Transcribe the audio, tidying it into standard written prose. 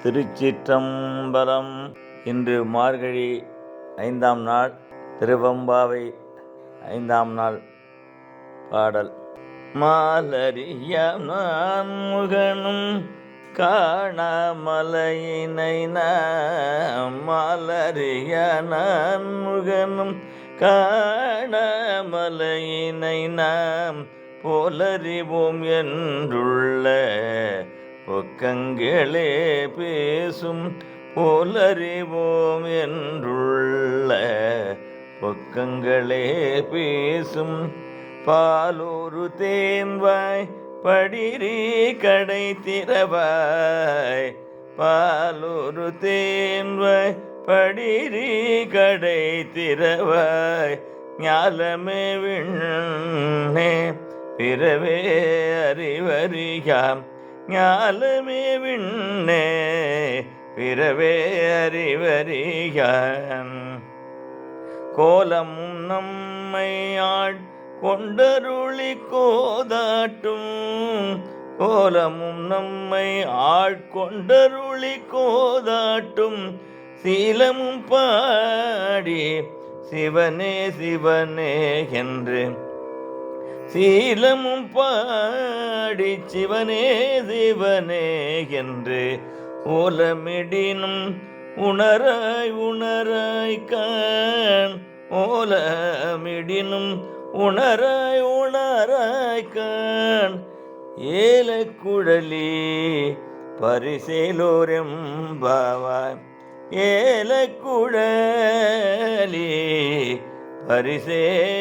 திருச்சிற்றம்பலம். இன்று மார்கழி 5ஆம் நாள், திருவம்பாவை 5ஆம் நாள் பாடல். மாலரிய நான் முகனும் காணாமலையினை மாலரிய நான் முகனும் காணாமலையினை நாம் போலறிவோம் என்றுள்ள பொக்கங்களே பேசும் போலறிவோம் என்றுள்ள பொக்கங்களே பேசும் பாலொரு தேன்வாய் படிரி கடை திறவாய் பாலொரு தேன்வாய் படிரி கடை திறவாய் ஞாலமே விண்ணே பிறவே அறிவறியாம் ஞாலமே விண்ணே பிறவே அறிவறியாம் கோலமும் நம்மை கொண்டருளி கோதாட்டும் கோலமும் நம்மை ஆட்கொண்டருளி கோதாட்டும் சீலமும் பாடி சிவனே சிவனே என்று சீலமும் பாடி சிவனே சிவனே என்று ஓலமிடினும் உணராய் உணராய் காண் ஓலமிடினும் உணராய் உணராய் காண் ஏலக்குழலி பரிசேலோரெம்பாவாய் ஏலக்குழலி பரிசேலோரெம்பாவாய்.